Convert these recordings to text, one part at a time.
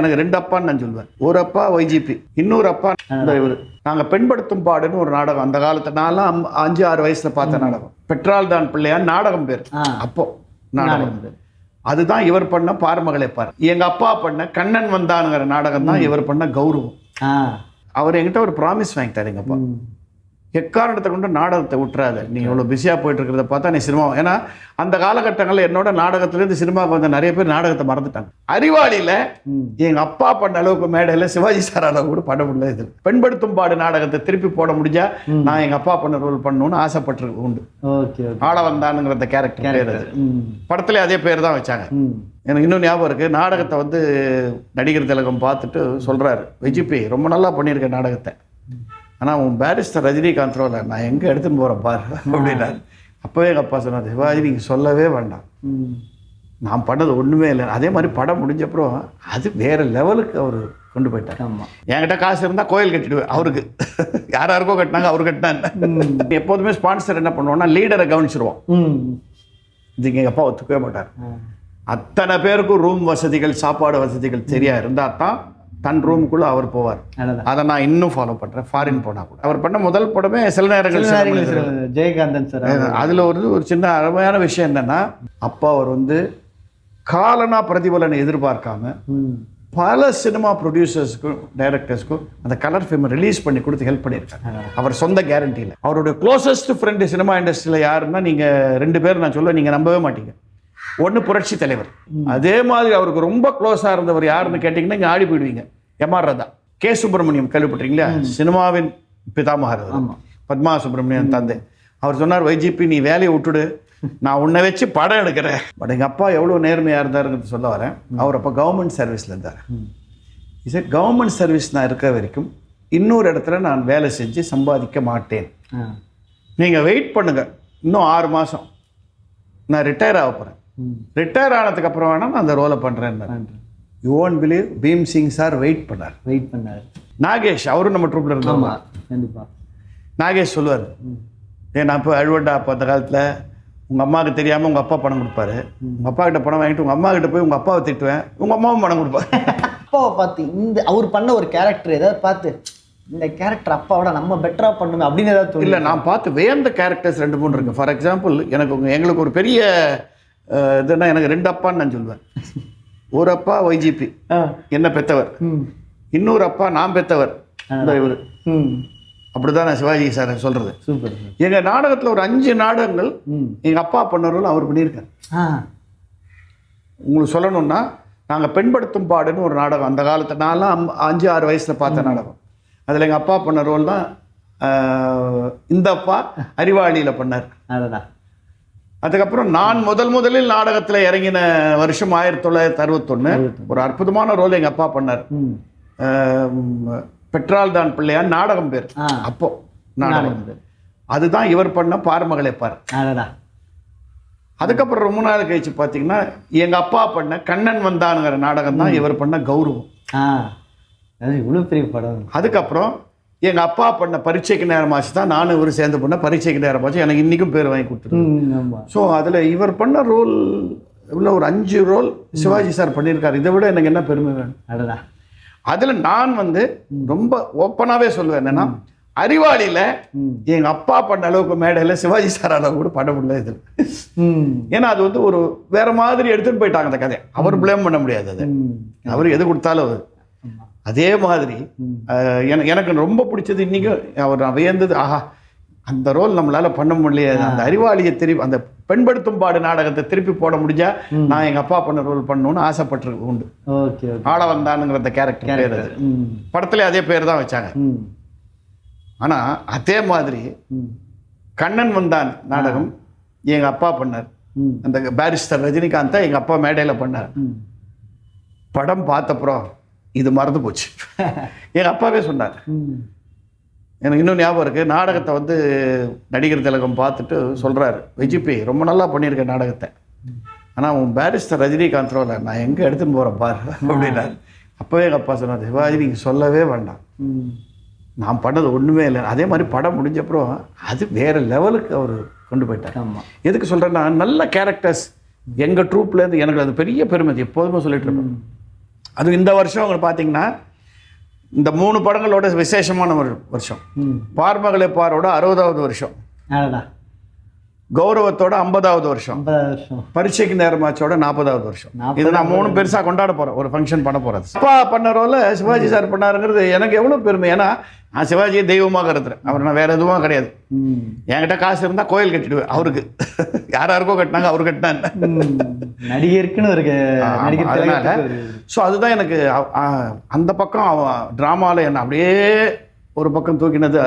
எனக்கு 2 அப்பான்னு நான் சொல்லுவேன். ஒரு அப்பா YGP, இன்னொரு அப்பா இவர். நாங்கள் பெண்படுத்தும் பாடுன்னு ஒரு நாடகம் அந்த காலத்து நான்லாம் 5-6 வயசுல பார்த்த நாடகம். பெற்றால் தான் பிள்ளையான் நாடகம் பேர். அப்போ நாடகம் அதுதான் இவர் பண்ண பார்மகளே பார். எங்க அப்பா பண்ண கண்ணன் வந்தானுங்கிற நாடகம் தான் இவர் பண்ண கௌரவம். அவர் என்கிட்ட ஒரு ப்ராமிஸ் வாங்கிட்டார். எங்க அப்பா எக்காரணத்தை கொண்டு நாடகத்தை விட்டுறாத, நீ இவ்வளோ பிஸியாக போயிட்டு இருக்கிறத பார்த்தா நீ சினிமா. ஏன்னா அந்த காலகட்டங்களில் என்னோட நாடகத்திலேருந்து சினிமாவுக்கு வந்த நிறைய பேர் நாடகத்தை மறந்துட்டாங்க. அறிவாளியில் எங்கள் அப்பா பண்ண அளவுக்கு மேடையில் சிவாஜி சார் அளவு கூட பண்ண முடியல. இது பெண்படுத்தும் பாடு நாடகத்தை திருப்பி போட முடிஞ்சா நான் எங்கள் அப்பா பண்ண ரோல் பண்ணணும்னு ஆசைப்பட்டிருக்கு உண்டு. ஆள வந்தானுங்கிற அந்த கேரக்டர் பேர் அது. படத்துல அதே பேர் தான் வச்சாங்க. எனக்கு இன்னும் ஞாபகம் இருக்கு. நாடகத்தை வந்து நடிகர் திலகம் பார்த்துட்டு சொல்றாரு, YGP ரொம்ப நல்லா பண்ணியிருக்கேன் நாடகத்தை, ஆனால் உன் பேரிஸ்டர் ரஜினிகாந்த் ரோல நான் எங்கே எடுத்துன்னு போகிறேன் பாரு அப்படின்னாரு. அப்போவே எங்கள் அப்பா சொன்னார், சிவாஜி நீங்கள் சொல்லவே வேண்டாம், நான் பண்ணது ஒன்றுமே இல்லை. அதே மாதிரி படம் முடிஞ்சப்பறம் அது வேறு லெவலுக்கு அவர் கொண்டு போயிட்டார். என்கிட்ட காசு இருந்தால் கோயில் கட்டிடுவேன். அவருக்கு யாராருக்கோ கட்டினாங்க, அவர் கட்டினாங்க. எப்போதுமே ஸ்பான்சர் என்ன பண்ணுவோம்னா லீடரை கவனிச்சிருவோம். இதுக்கு எங்கள் அப்பா ஒத்துக்கவே மாட்டார். அத்தனை பேருக்கும் ரூம் வசதிகள் சாப்பாடு வசதிகள் சரியாக இருந்தால் தான் தன் ரூமுக்குள்ள அவர் போவார். அதை நான் இன்னும் ஃபாலோ பண்றேன். ஃபாரின் போனா கூட அவர் பண்ண முதல் படமே சில நேரங்கள் ஜெயகாந்தன் சார். அதுல ஒரு சின்ன அருமையான விஷயம் என்னன்னா, அப்பா அவர் வந்து காலனா பிரதிபலனை எதிர்பார்க்காம பல சினிமா ப்ரொடியூசர்ஸ்க்கும் டைரக்டர்ஸ்க்கும் அந்த கலர் ஃபிலிம் ரிலீஸ் பண்ணி கொடுத்து ஹெல்ப் பண்ணியிருக்காரு. அவர் சொந்த கேரண்டியில். அவருடைய க்ளோசஸ்ட் ஃப்ரெண்டு சினிமா இண்டஸ்ட்ரியில் யாருன்னா நீங்கள் 2 பேர் நான் சொல்லுவேன், நீங்கள் நம்பவே மாட்டீங்க. ஒன்று புரட்சி தலைவர், அதே மாதிரி அவருக்கு ரொம்ப க்ளோஸாக இருந்தவர் யாருன்னு கேட்டிங்கன்னா இங்கே ஆடி போயிடுவீங்க, MR ராதா. K சுப்பிரமணியம் கேள்விப்பட்டீங்களா? சினிமாவின் பிதாமகர், பத்மா சுப்பிரமணியன் தந்தை. அவர் சொன்னார், YGP நீ வேலையை விட்டுடு, நான் உன்னை வச்சு படம் எடுக்கிறேன். பட் எங்கள் அப்பா எவ்வளோ நேர்மையாக இருந்தாருங்கிறது சொல்ல வரேன். அவர் அப்போ கவர்மெண்ட் சர்வீஸில் இருந்தார். சார் கவர்மெண்ட் சர்வீஸ் நான் இருக்கிற வரைக்கும் இன்னொரு இடத்துல நான் வேலை செஞ்சு சம்பாதிக்க மாட்டேன், நீங்கள் வெயிட் பண்ணுங்க, இன்னும் 6 மாதம் நான் ரிட்டையர் ஆக போகிறேன், ரிட்டையர் ஆனதுக்கு அப்புறம் வேணா நான் அந்த ரோலை பண்ணுறேன். You won't believe, Bheem Singh sir wait பண்ணார். நாகேஷ் அவரும் நம்ம ட்ரூப்ல இருந்தாங்க. கண்டிப்பாக நாகேஷ் சொல்லுவார், நான் இப்போ அழுவண்டா. அப்போ அந்த காலத்தில் உங்கள் அம்மாவுக்கு தெரியாமல் உங்கள் அப்பா பணம் கொடுப்பாரு. உங்கள் அப்பா கிட்ட பணம் வாங்கிட்டு உங்கள் அம்மா கிட்ட போய் உங்கள் அப்பாவை திட்டுவேன், உங்கள் அம்மாவும் பணம் கொடுப்பாரு. அப்பாவை பார்த்து இந்த அவர் பண்ண ஒரு கேரக்டர் ஏதாவது பார்த்து இந்த கேரக்டர் அப்பாவோட நம்ம பெட்டரா பண்ணுமே அப்படின்னு ஏதாவது இல்லை, நான் பார்த்து வேந்த கேரக்டர்ஸ் 2-3 இருக்கு. ஃபார் எக்ஸாம்பிள் எங்களுக்கு ஒரு பெரிய இதுன்னா எனக்கு 2 அப்பான்னு நான் சொல்லுவேன். ஒரு அப்பா YGP என்ன பெற்றவர், இன்னொரு அப்பா நான் பெற்றவர் இவர். அப்படிதான் நான் சிவாஜி சார் சொல்றது. சூப்பர். எங்க நாடகத்தில் ஒரு 5 நாடகங்கள் எங்க அப்பா பண்ணவர்கள் அவர் பண்ணியிருக்காரு. உங்களுக்கு சொல்லணும்னா நாங்கள் பெண்படுத்தும் பாடுன்னு ஒரு நாடகம் அந்த காலத்து நான்லாம் 5-6 வயசுல பார்த்த நாடகம். அதில் எங்கள் அப்பா பண்ண ரோல் தான் இந்த அப்பா அறிவாளியில் பண்ணார். அதுக்கப்புறம் நான் முதலில் நாடகத்தில் இறங்கின வருஷம் 1961. ஒரு அற்புதமான ரோல் எங்கள் அப்பா பண்ணார். பெற்றால் தான் பிள்ளையான் நாடகம் பேர். அப்போ நாடகம் அதுதான் இவர் பண்ண பார்மகளே பார். அதுக்கப்புறம் ரொம்ப நாள் கழிச்சு பார்த்தீங்கன்னா எங்கள் அப்பா பண்ண கண்ணன் வந்தானுங்கிற நாடகம் தான் இவர் பண்ண கௌரவம். இவ்வளோ பெரிய படம். அதுக்கப்புறம் எங்கள் அப்பா பண்ண பரீட்சைக்கு நேரமாச்சு தான் நானும் இவர் சேர்ந்து பண்ண பரீட்சைக்கு நேரமாச்சு எனக்கு இன்றைக்கும் பேர் வாங்கி கொடுத்துருக்கேன். ஸோ அதில் இவர் பண்ண ரோல் இவ்வளோ ஒரு 5 ரோல் சிவாஜி சார் பண்ணியிருக்காரு. இதை விட எனக்கு என்ன பெருமை வேணும்? அதில் நான் வந்து ரொம்ப ஓப்பனாகவே சொல்லுவேன், என்னன்னா அறிவாளியில் எங்கள் அப்பா பண்ண அளவுக்கு மேடையில் சிவாஜி சார் அளவு கூட பண்ண முடியல இதில். ஏன்னா அது வந்து ஒரு வேற மாதிரி எடுத்துகிட்டு போயிட்டாங்க அந்த கதையை. அவர் பிளேம் பண்ண முடியாது. அது அவர் எது கொடுத்தாலும் அது அதே மாதிரி எனக்கு ரொம்ப பிடிச்சது இன்னைக்கும் அவர் நான் வியந்தது, ஆஹா அந்த ரோல் நம்மளால பண்ண முடியாது. அந்த அறிவாளியை திருப்பி அந்த பெண்படுத்தும் பாடு நாடகத்தை திருப்பி போட முடிஞ்சா நான் எங்க அப்பா பண்ண ரோல் பண்ணணும்னு ஆசைப்பட்டிருக்கு உண்டு. ஆள வந்தானுங்கிற அந்த கேரக்டர் பேர் அது. படத்துல அதே பேர் தான் வச்சாங்க. ஆனா அதே மாதிரி கண்ணன் வந்தான் நாடகம் எங்க அப்பா பண்ணார். அந்த பேரிஸ்டர் ரஜினிகாந்தை எங்க அப்பா மேடையில பண்ணார். படம் பார்த்தப்புறம் இது மறந்து போச்சு. எங்கள் அப்பாவே சொன்னார். எனக்கு இன்னும் ஞாபகம் இருக்குது. நாடகத்தை வந்து நடிகர் திலகம் பார்த்துட்டு சொல்கிறாரு, YGP ரொம்ப நல்லா பண்ணியிருக்கேன் நாடகத்தை, ஆனால் உன் பேரிஸ்டர் ரஜினிகாந்த் ரோல நான் எங்கே எடுத்துன்னு போகிறேன் பாரு அப்படின்னாரு. அப்போவே எங்கள் அப்பா சொன்னார், சிவாஜி நீங்கள் சொல்லவே வேண்டாம், நான் பண்ணது ஒன்றுமே இல்லை. அதே மாதிரி படம் முடிஞ்சப்பறம் அது வேறு லெவலுக்கு அவர் கொண்டு போயிட்டார். எதுக்கு சொல்கிறேன்னா நல்ல கேரக்டர்ஸ் எங்கள் ட்ரூப்லேருந்து எனக்கு அது பெரிய பெருமை. எப்போதுமே சொல்லிட்டு இருப்பேன், அதுவும் இந்த வருஷம் உங்களுக்கு பார்த்தீங்கன்னா இந்த 3 படங்களோட விசேஷமான ஒரு வருஷம். பார்மகளே பாரோட 60வது வருஷம், கௌரவத்தோட 50வது வருஷம், பரீட்சைக்கு நேரமாச்சோட 40வது வருஷம். இது நான் 3 பெருசா கொண்டாட போறேன், ஒரு ஃபங்க்ஷன் பண்ண போறது. அப்பா பண்ண ரோல சிவாஜி சார் பண்ணாருங்கிறது எனக்கு எவ்வளவு பெருமை. ஏன்னா நான் சிவாஜியை தெய்வமாக இருக்கிறேன், அவர் நான் வேற எதுவும் கிடையாது. என்கிட்ட காசு இருந்தா கோயில் கட்டிடுவேன். அவருக்கு யாராருக்கோ கட்டினாங்க, அவரு கட்டினாங்க. நடிகருக்குன்னு ஒரு அதனால ஸோ அதுதான் எனக்கு அந்த பக்கம் டிராமாவில் என்ன அப்படியே ஒரு பக்கம் தூக்கினது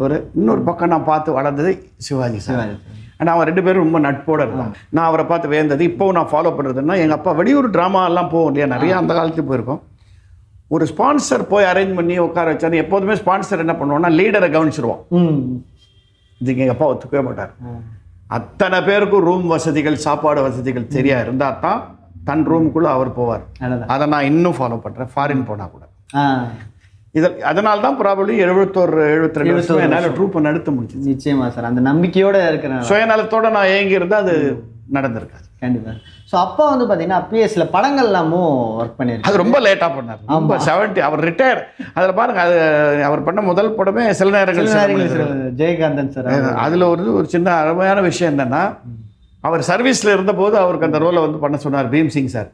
ஒரு, இன்னொரு பக்கம் நான் பார்த்து வளர்ந்தது சிவாஜி சார். ஆனால் அவன் 2 பேரும் ரொம்ப நட்போடு இருந்தான். நான் அவரை பார்த்து வேந்தது இப்போவும் நான் ஃபாலோ பண்ணுறதுன்னா, எங்கள் அப்பா வெளியூர் ட்ராமா எல்லாம் போகும் இல்லையா, நிறையா அந்த காலத்துக்கு போயிருக்கோம். ஒரு ஸ்பான்சர் போய் அரேஞ்ச் பண்ணி உட்கார வச்சாரு. எப்போதுமே ஸ்பான்சர் என்ன பண்ணுவோம்னா லீடரை கவனிச்சிருவோம். இதுக்கு எங்கள் அப்பா ஒத்துக்கவே மாட்டார். அத்தனை பேருக்கும் ரூம் வசதிகள், சாப்பாடு வசதிகள் தெரியா இருந்தால் தான் தன் ரூமுக்குள்ளே அவர் போவார். அதை நான் இன்னும் ஃபாலோ பண்ணுறேன், ஃபாரின் போனால் கூட. அதனால தான் ப்ராபபிளி 72 வருஷம் என்னால் ட்ரூப்பை நடத்த முடிஞ்சது. நிச்சயமா சார், அந்த நம்பிக்கையோட இருக்கிறேன். சுயநலத்தோட நான் ஏங்கி இருந்தால் அது நடந்திருக்காது. கண்டிப்பாக. ஸோ அப்பா வந்து பார்த்தீங்கன்னா அப்பயே சில படங்கள் எல்லாமும் ஒர்க் பண்ணியிருக்காரு. அது ரொம்ப லேட்டாக பண்ணார். ரொம்ப 70 அவர் ரிட்டையர். அதில் பாருங்க, அது அவர் பண்ண முதல் படமே சில நேரங்கள் ஜெயகாந்தன் சார். அதில் ஒரு சின்ன அருமையான விஷயம் என்னன்னா, அவர் சர்வீஸில் இருந்தபோது அவருக்கு அந்த ரோலை வந்து பண்ண சொன்னார் பீம் சிங் சார்.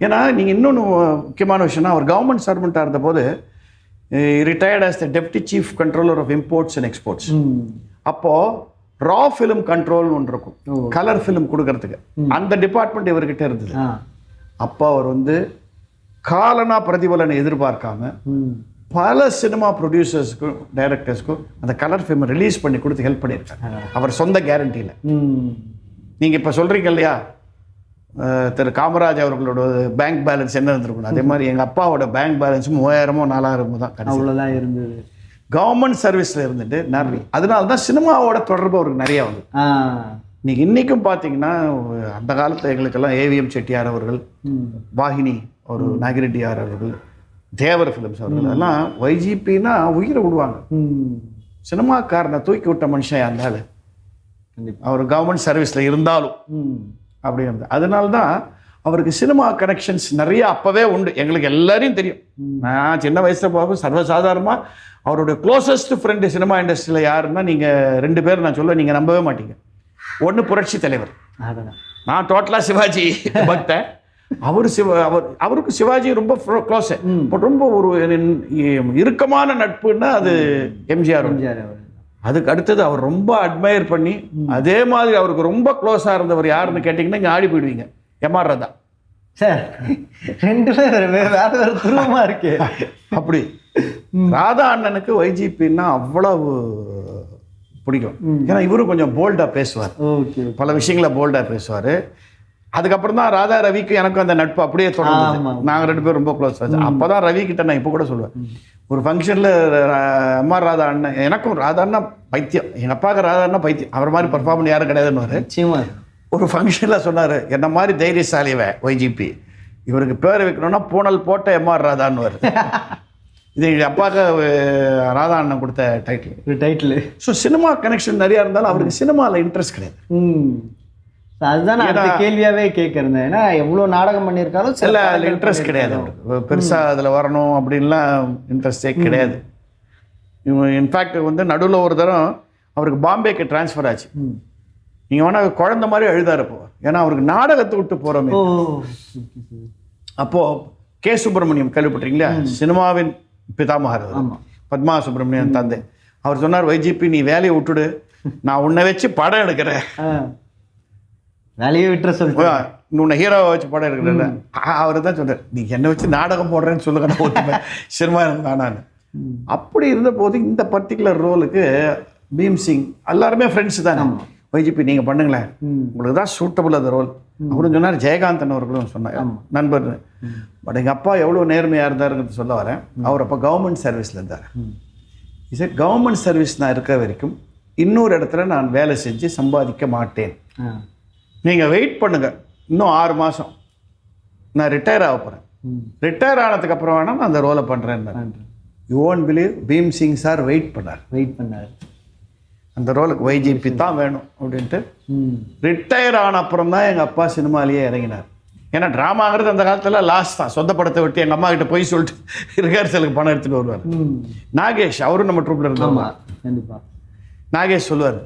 ஏன்னா நீங்கள் இன்னொன்று முக்கியமான விஷயம்னா, அவர் கவர்மெண்ட் சர்வெண்ட்டாக இருந்தபோது retired as the deputy chief controller of imports and exports. அப்போது ரா ஃபிலிம் கண்ட்ரோல்னு ஒன்று இருக்கும், கலர் ஃபிலிம் கொடுக்கறதுக்கு. அந்த டிபார்ட்மெண்ட் இவர்கிட்ட இருந்தது. அப்போ அவர் வந்து காலனா பிரதிபலனை எதிர்பார்க்காம பல சினிமா ப்ரொடியூசர்ஸ்க்கும் டைரக்டர்ஸ்க்கும் அந்த கலர் ஃபிலிமை ரிலீஸ் பண்ணி கொடுத்து ஹெல்ப் பண்ணியிருக்காங்க, அவர் சொந்த கேரண்டியில். நீங்கள் இப்போ சொல்கிறீங்க இல்லையா, திரு காமராஜ் அவர்களோட பேங்க் பேலன்ஸ் என்ன இருந்திருக்கணும், அதே மாதிரி எங்கள் அப்பாவோட பேங்க் பேலன்ஸ் 3000 4000 தான். அவ்வளோதான் இருந்தது. கவர்மெண்ட் சர்வீஸில் இருந்துட்டு நிறைய, அதனால தான் சினிமாவோட தொடர்பு அவருக்கு நிறையா வந்து. நீங்கள் இன்றைக்கும் பார்த்தீங்கன்னா, அந்த காலத்தில் எங்களுக்கெல்லாம் ஏவிஎம் செட்டியார் அவர்கள், வாகினி ஒரு நாகிரெட்டியார் அவர்கள், தேவர் ஃபிலிம்ஸ் அவர்கள் எல்லாம் YGPனா உயிரை விடுவாங்க. சினிமாக்காரனை தூக்கி விட்ட மனுஷன் இருந்தாலும் அவர் கவர்மெண்ட் சர்வீஸில் இருந்தாலும் அப்படி இருந்தது. அதனால தான் அவருக்கு சினிமா கனெக்ஷன்ஸ் நிறைய அப்போவே உண்டு. எங்களுக்கு எல்லாரையும் தெரியும். நான் சின்ன வயசில் போகும்போது சர்வசாதாரணமாக அவருடைய க்ளோசஸ்ட் ஃப்ரெண்டு சினிமா இண்டஸ்ட்ரியில் யாருன்னா, நீங்கள் 2 பேர் நான் சொல்ல நீங்கள் நம்பவே மாட்டீங்க. ஒன்று புரட்சி தலைவர், நான் டோட்டலாக சிவாஜி பக்தன். அவருக்கு சிவாஜி ரொம்ப க்ளோஸு, பட் ரொம்ப ஒரு இறுக்கமான நட்புன்னா அது எம்ஜிஆர். அதுக்கு அடுத்தது அவர் ரொம்ப அட்மையர் பண்ணி, அதே மாதிரி அவருக்கு ரொம்ப க்ளோஸாக இருந்தவர் யாருன்னு கேட்டிங்கன்னா இங்கே ஆடி போயிடுவீங்க, MR ராதா சார். 2 பேர் வேற துருவமாக இருக்கு. அப்படி ராதா அண்ணனுக்கு YGPன்னா அவ்வளவு பிடிக்கும். ஏன்னா இவரும் கொஞ்சம் போல்டாக பேசுவார், பல விஷயங்களை போல்டாக பேசுவார். அதுக்கப்புறம் தான் ராதா ரவிக்கு எனக்கும் அந்த நட்பு அப்படியே தொடர்ந்து. நாங்கள் 2 பேரும் ரொம்ப க்ளோஸ் ஆச்சு. அப்போ தான் ரவி கிட்ட நான் இப்போ கூட சொல்லுவேன், ஒரு ஃபங்க்ஷனில் MR ராதா அண்ணன், எனக்கும் ராதா அண்ணா பைத்தியம், எங்கள் அப்பாவுக்கு ராதா அண்ணா பைத்தியம், அவர் மாதிரி பர்ஃபார்ம் பண்ணி யாரும் கிடையாதுன்னு ஒரு ஃபங்க்ஷனில் சொன்னார், என்ன மாதிரி தைரியசாலிவை YGP, இவருக்கு பேர் வைக்கணும்னா பூனல் போட்ட MR ராதான்னு வருது. இது எங்கள் அப்பாவுக்கு ராதா அண்ணன் கொடுத்த டைட்டில். ஸோ சினிமா கனெக்ஷன் நிறையா இருந்தாலும் அவருக்கு சினிமாவில் இன்ட்ரெஸ்ட் கிடையாது. அதுதான் கேள்வியாவே கேட்கறேன். ஏன்னா எவ்வளோ நாடகம் பண்ணியிருக்காலும் சில அதில் இன்ட்ரெஸ்ட் கிடையாது அவருக்கு, பெருசாக அதில் வரணும் அப்படின்லாம் இன்ட்ரெஸ்டே கிடையாது. இன்ஃபேக்ட் வந்து நடுவில் ஒரு தரம் அவருக்கு பாம்பேக்கு டிரான்ஸ்ஃபர் ஆச்சு. நீங்கள் வேணால் குழந்த மாதிரி எழுதாரு இப்போ, ஏன்னா அவருக்கு நாடகத்தை விட்டு போகிறோமே. அப்போது K. சுப்பிரமணியம் கேள்விப்பட்டீங்களா, சினிமாவின் பிதாமகர், பத்மா சுப்பிரமணியன் தந்தை. அவர் சொன்னார், YGP நீ வேலையை விட்டுடு, நான் உன்னை வச்சு படம் எடுக்கிறேன். வேலையை விட்டுற சொல்லுங்க, உன்னை ஹீரோவை வச்சு படம் எடுக்கிறேன். அவர் தான் சொன்னார், நீ என்னை வச்சு நாடகம் போடுறேன்னு சொல்லுங்க, நான் ஒத்துப்பேன், சினிமா எனக்கு வேணான்னு. அப்படி இருந்த போது இந்த பர்டிகுலர் ரோலுக்கு பீம் சிங் எல்லாருமே ஃப்ரெண்ட்ஸ் தானே, YGP நீங்கள் பண்ணுங்களேன், உங்களுக்கு தான் சூட்டபுள் அந்த ரோல் அப்படின்னு சொன்னார். ஜெயகாந்தன் அவர்களும் சொன்னார், நண்பர். பட் எங்கள் அப்பா எவ்வளோ நேர்மையாக இருந்தாருங்கிறது சொல்ல வரேன். அவர் அப்போ கவர்மெண்ட் சர்வீஸில் இருந்தார். சார் கவர்மெண்ட் சர்வீஸ் நான் இருக்கிற வரைக்கும் இன்னொரு இடத்துல நான் வேலை செஞ்சு சம்பாதிக்க மாட்டேன், நீங்கள் வெயிட் பண்ணுங்கள், இன்னும் 6 மாதம் நான் ரிட்டையர் ஆக போகிறேன், ரிட்டையர் ஆனதுக்கப்புறம் வேணால் நான் அந்த ரோலை பண்ணுறேன். You won't believe, Bheem Singh sir wait பண்ணார் அந்த ரோலுக்கு. YGP தான் வேணும் அப்படின்ட்டு ரிட்டையர் ஆன அப்புறம் தான் எங்கள் அப்பா சினிமாலேயே இறங்கினார். ஏன்னா ட்ராமாங்கிறது அந்த காலத்தில் லாஸ்ட் தான். சொந்த படத்தை விட்டு எங்கள் அம்மா கிட்ட போய் சொல்லிட்டு ரிஹர்சலுக்கு பணம் எடுத்துகிட்டு வருவார். நாகேஷ் அவரும் நம்ம ட்ரூப்பில் இருந்தாங்க. கண்டிப்பாக நாகேஷ் சொல்லுவார்,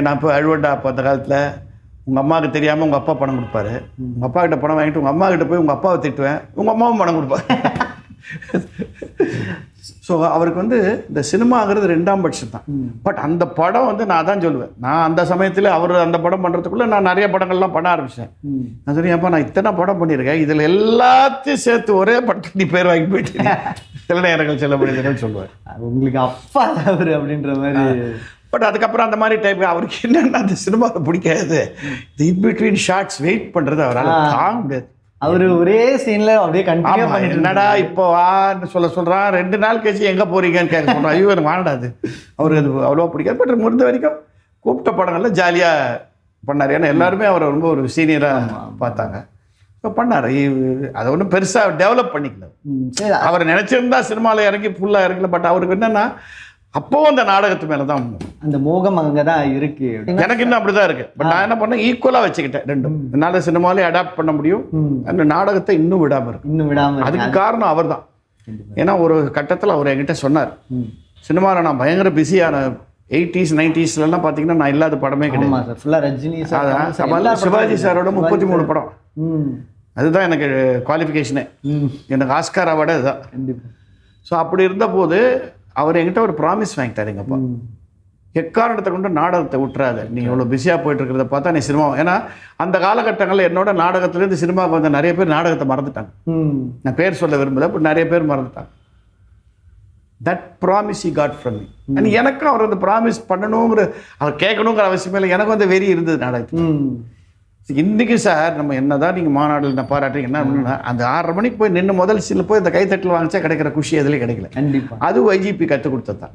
நான் இப்போ அழுவண்டா அப்போ அந்த காலத்தில் உங்கள் அம்மாவுக்கு தெரியாமல் உங்கள் அப்பா பணம் கொடுப்பாரு, உங்கள் அப்பா கிட்ட பணம் வாங்கிட்டு உங்கள் அம்மா கிட்ட போய் உங்கள் அப்பாவை திட்டுவேன், உங்கள் அம்மாவும் பணம் கொடுப்பாரு. ஸோ அவருக்கு வந்து இந்த சினிமாங்கிறது 2ஆம் பட்சம் தான். பட் அந்த படம் வந்து நான் தான் சொல்லுவேன், நான் அந்த சமயத்தில் அவர் அந்த படம் பண்ணுறதுக்குள்ளே நான் நிறைய படங்கள்லாம் பண்ண ஆரம்பித்தேன். நான் சொன்னேன், அப்பா நான் இத்தனை படம் பண்ணியிருக்கேன், இதில் எல்லாத்தையும் சேர்த்து ஒரே படத்துக்கு நீ பேர் வாங்கி போயிட்டு சில நேரங்கள் செல்ல முடியுதுன்னு சொல்லுவார். உங்களுக்கு அப்பா அவர் அப்படின்ற மாதிரி. பட் அதுக்கப்புறம் அந்த மாதிரி டைப் அவருக்கு என்னென்னா அந்த சினிமாவை பிடிக்காது, இந்த இன்பிட்வீன் ஷார்ட்ஸ் வெயிட் பண்ணுறது அவரால் தாங்க முடியாது. அவர் ஒரே சீன்ல அப்படியே கண்டினியூ பண்ணிட்டு என்னடா இப்போ வான்னு சொல்கிறான், 2 நாள் கழிச்சு எங்கே போறீங்கன்னு கேட்க சொல்கிறான். ஐயோ எனக்கு வாண்டாது, அவருக்கு அது அவ்வளோவா பிடிக்காது. பட் முடிந்த வரைக்கும் கூப்பிட்ட படங்கள்ல ஜாலியாக பண்ணார். ஏன்னா எல்லாருமே அவரை ரொம்ப ஒரு சீனியராக பார்த்தாங்க. இப்போ பண்ணார். அதை ஒன்றும் பெருசாக டெவலப் பண்ணிக்கல. அவர் நினச்சிருந்தா சினிமாவில் இறங்கி ஃபுல்லாக இறங்கல. பட் அவருக்கு என்னென்னா அப்போவும் அந்த நாடகத்து மேலே தான் அந்த மோகம் அங்கே தான் இருக்கு. எனக்கு இன்னும் அப்படி தான் இருக்குது. பட் நான் என்ன பண்ணேன், ஈக்குவலாக வச்சுக்கிட்டேன் ரெண்டும். என்னால் சினிமாலே அடாப்ட் பண்ண முடியும், அந்த நாடகத்தை இன்னும் விடாமல் இருக்கு. இன்னும் விடாமல் அதுக்கு காரணம் அவர் தான். ஏன்னா ஒரு கட்டத்தில் அவர் என்கிட்ட சொன்னார், சினிமாவில் நான் பயங்கர பிஸியான 80s 90sலாம் பார்த்தீங்கன்னா நான் இல்லாத படமே கிடையாது. ஃபுல்லாக ரஜினி சார், சிவாஜி சாரோட 33 படம். அதுதான் எனக்கு குவாலிஃபிகேஷனே. எனக்கு ஆஸ்கார் அவார்டு அதுதான். ஸோ அப்படி இருந்தபோது அவர் என்கிட்ட ஒரு ப்ராமிஸ் வாங்கிட்டார் எங்கப்பா, எக்காரணத்தை கொண்டு நாடகத்தை விட்டுறாது, நீ இவ்வளோ பிஸியாக போயிட்டு இருக்கிறத பார்த்தா நீ சினிமா. ஏன்னா அந்த காலகட்டங்களில் என்னோட நாடகத்துலேருந்து சினிமாவுக்கு வந்த நிறைய பேர் நாடகத்தை மறந்துட்டாங்க. நான் பேர் சொல்ல விரும்பல, பட் நிறைய பேர் மறந்துட்டாங்க. That promise he got from me. And எனக்கும் அவர் அந்த ப்ராமிஸ் பண்ணணுங்கிற, அவர் கேட்கணுங்கிற அவசியமே இல்லை. எனக்கு வந்து வெறி இருந்தது நாடகத்துக்கு. இன்றைக்கி சார் நம்ம என்ன தான் நீங்கள் மாநாட்டில் நான் பாராட்டுறீங்க, என்ன அப்படின்னா அந்த 6:30 மணிக்கு போய் நின்று முதல் சீனில் போய் இந்த கைத்தட்டில் வாங்கிச்சா கிடைக்கிற குஷி அதிலே கிடைக்கல. கண்டிப்பாக அது YGP கற்றுக் கொடுத்தது தான்.